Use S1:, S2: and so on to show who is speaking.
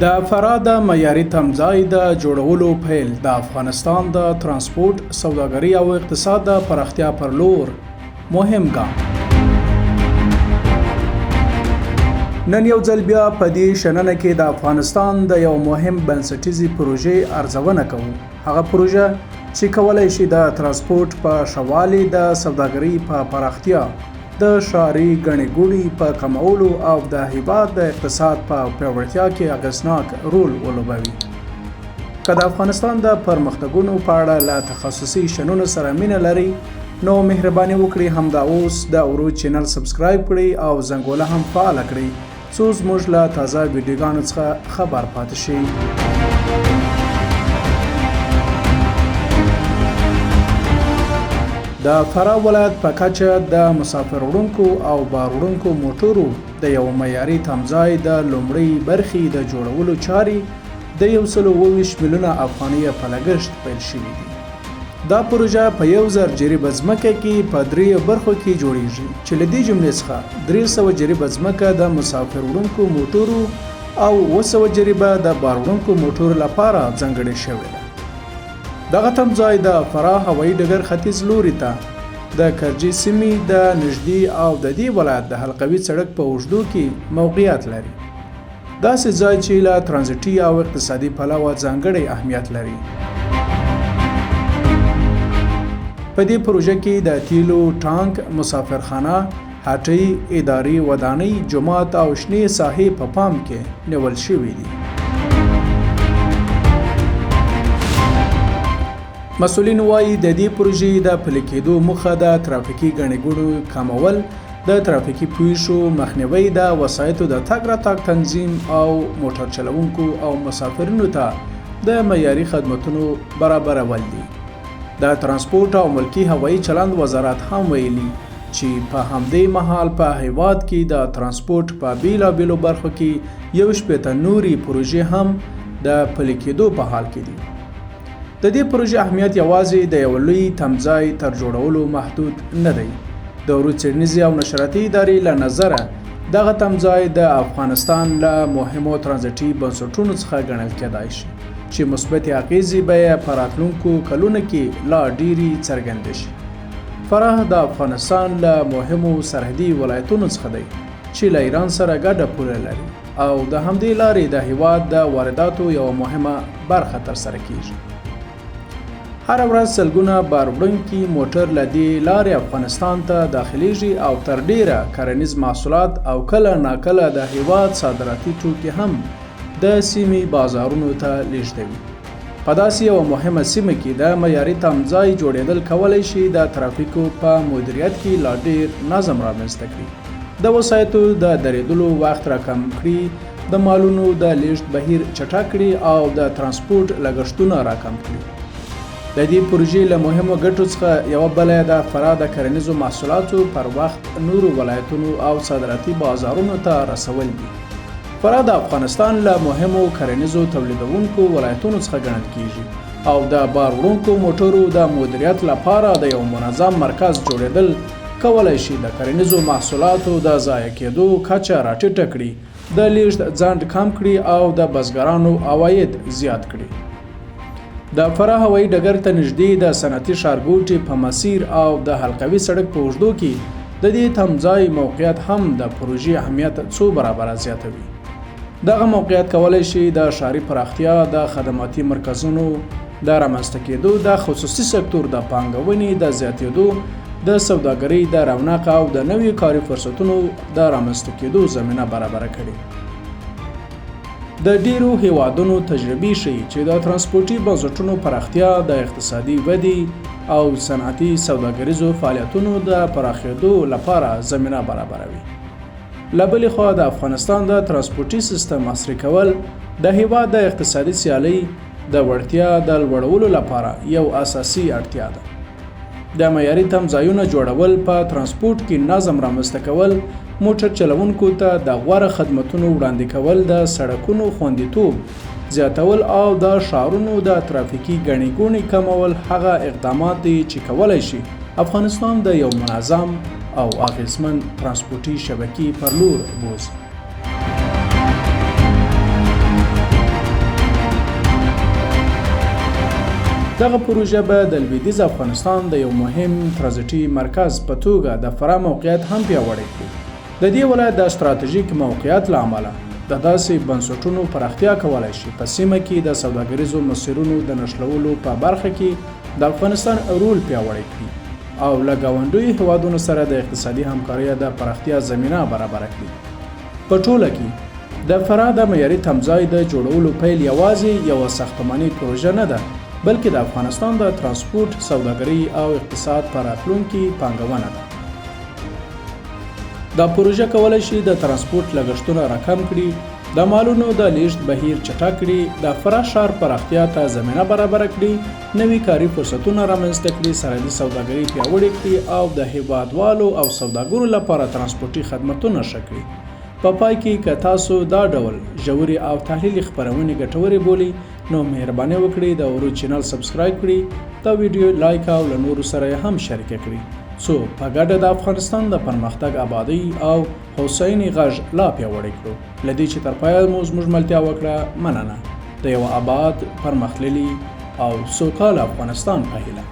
S1: د فراه د معیاري تمځای د جوړولو پیل د افغانستان د ترانسپورټ، سوداګرۍ او اقتصاد د پراختیا پر لور مهم ګام. نن یو ځل بیا په دې شننه کې د افغانستان د یو مهم بنسټیزې پروژې ارزونه کوو. هغه پروژه چې کولی شي د ترانسپورټ په ښه والي، د سوداګرۍ په پراختیا، د ښاري ګڼې ګوڼې په کمولو او د هیواد د اقتصاد په پیاوړتیا کې اغېزناک رول ولوبوي. که د افغانستان د پرمختګونو په اړه له تخصصي شننو سره مینه لرئ، نو مهرباني وکړئ همدا اوس د عروج چینل سبسکرایب کړئ او زنګوله هم فعاله کړئ څو زموږ له تازه ویډیوګانو څخه خبر پاتې شئ. د فراه ولایت په کچه د مسافر وړونکو او بار وړونکو موټرو د یو معیاري تمځای د لومړۍ برخې د جوړولو چارې د 120 میلیونه افغانیو په لګښت پیل شوي دي. دا پروژه په 1000 جریبه ځمکه کې په 3 برخو کې جوړېږي، چې له دې جملې څخه 300 جریبه ځمکه د مسافر وړونکو موټرو او 200 جریبه د بار وړونکو موټرو لپاره ځانګړې شوې ده. دغه تمځای د فراه هوایي ډګر ختیځ لوري ته د کرجي سیمې د نږدې او د دې ولایت د حلقوي سړک په اوږدو کې موقعیت لري. داسې ځای چې له ترانزیټي او اقتصادي پلوه ځانګړی اهمیت لري. په دې پروژه کې د تېلو، ټانک، مسافر خانه، هټۍ، اداري، ودانۍ، جومات او شنې ساحې په پام کې نیول شوي دي. مسؤلین وایي د دې پروژې د پلي کېدو موخه د ترافیکي ګڼې ګوڼو کمول، د ترافیکي پیښو مخنیوی، د وسایطو د تګ راتګ تنظیم او موټر چلوونکو او مسافرینو ته د معیاري خدمتونو برابرول دي. د ترانسپورټ او ملکي هوایي چلند وزارت هم ویلي چې په همدې مهال په هیواد کې د ترانسپورټ په بیلابیلو برخو کې 1 نورې پروژې هم د پلي کېدو په حال کې دي. د دې پروژې اهمیت یوازې د یو لوی تمځای تر جوړولو محدود نه دی. د عروج څېړنیزې او نشراتي ادارې له نظره دغه تمځای د افغانستان له مهمو ترانزیټي بنسټونو څخه ګڼل کېدای شي چې مثبتې اغېزې به یې په راتلونکو کلونو کې لا ډېرې څرګندې شي. فراه د افغانستان له مهمو سرحدي ولایتونو څخه دی چې له ایران سره ګډه پوله لري او د همدې لارې د هیواد د وارداتو یوه مهمه برخه ترسره کیږي. هر ورځ سلګونه بار وړونکي موټر له دې لارې افغانستان ته داخليږي او تر ډیره کرنیز محصولات او کله ناکله د هیواد صادراتي توکي هم د سیمې بازارونو ته لیږدوي. په داسې یوه مهمه سیمه کې د معیاري تمځای جوړېدل کولی شي د ترافیکو په مدیریت کې لا ډیر نظم رامنځته کړي، د وسایطو د درېدلو وخت راکم کړي، د مالونو د لیږد بهیر چټک کړي او د ترانسپورټ لګښتونه راکم کړي. د دې پروژې له مهمو ګټو څخه یوه بله د فراه د کرنیزو محصولاتو پر وخت نورو ولایتونو او صادراتي بازارونو ته رسول دي. فراه د افغانستان له مهمو کرنیزو تولیدونکو ولایتونو څخه ګڼل کېږي او د بار وړونکو موټرو د مدیریت لپاره د یو منظم مرکز جوړېدل کولی شي د کرنیزو محصولاتو د ضایع کېدو کچه راټیټه کړي، د لیږد ځنډ کم کړي او د بزګرانو عواید زیات کړي. د فراه هوایي ډګر ته نږدې د صنعتي ښارګوټي په مسیر او د حلقوي سړک په اوږدو کې د دې تمځای موقعیت هم د پروژې اهمیت څو برابره زیاتوي. دغه موقعیت کولی شي د ښاري پراختیا، د خدماتي مرکزونو د رامنځته کېدو، د خصوصي سکتور د پانګونې د زیاتېدو، د سوداګرۍ د رونق او د نوي کاري فرصتونو د رامنځته کېدو زمینه برابره کړي. د ډیرو هیوادونو تجربې ښیي چې د ترانسپورټي بنسټونو پراختیا د اقتصادي ودې او صنعتي سوداګریزو فعالیتونو د پراخېدو لپاره زمینه برابروي. له بلې خوا د افغانستان د ترانسپورټي سیستم عصري کول د هیواد د اقتصادي سیالۍ د وړتیا د لوړولو لپاره یو اساسي اړتیا ده. د معیاري تمځایونو جوړول، په ترانسپورټ کې نظم رامنځته کول، موټر چلوونکو ته د غوره خدمتونو وړاندې کول، د سړکونو خوندیتوب زیاتول او د ښارونو د ترافیکي ګڼې ګوڼې کمول هغه اقدامات دي چې کولی شي افغانستان د یو منظم او اغېزمن ترانسپورټي شبکې پر لور بوځي. دغه پروژه به د لوېدیځ افغانستان د یو مهم ترانزیټي مرکز په توګه د فراه موقعیت هم پیاوړی کړي. د دې ولایت د ستراتیژیک موقعیت له امله د داسې بنسټونو پراختیا کولی شي په سیمه کې د سوداګریزو مسیرونو د نښلولو په برخه کې د افغانستان رول پیاوړی کړي او له ګاونډیو هیوادونو سره د اقتصادي همکارۍ د پراختیا زمینه برابره کړي. په ټوله کې د فراه د معیاري تمځای د جوړولو پیل یوازې یوه ساختماني پروژه نه ده، بلکې د افغانستان د ترانسپورټ، سوداګرۍ او اقتصاد په راتلونکي پانګونه ده. دا پروژه کولی شي د ترانسپورټ لګښتونه راکم کړي، د مالونو د لیږد بهیر چټک کړي، د فراه ښار پراختیا ته زمینه برابره کړي، نوي کاري فرصتونه رامنځته کړي، سرحدي سوداګري پیاوړې کړي او د هیوادوالو او سوداګرو لپاره ترانسپورټي خدمتونه ښه کړي. په پای کې که تاسو دا ډول ژورې او تحلیلي خپرونې ګټورې بولئ نو مهرباني وکړئ د عروج چینل سبسکرایب کړئ، دا ویډیو لایک او له نورو سره یې هم شریکه کړئ څو په ګډه د افغانستان د پرمختګ، آبادۍ او هوساینې غږ لا پیاوړی کړو. له دې چې تر پایه مو زموږ ملتیا وکړه، مننه. د یو آباد، پرمختللي او سوکاله افغانستان په هیله.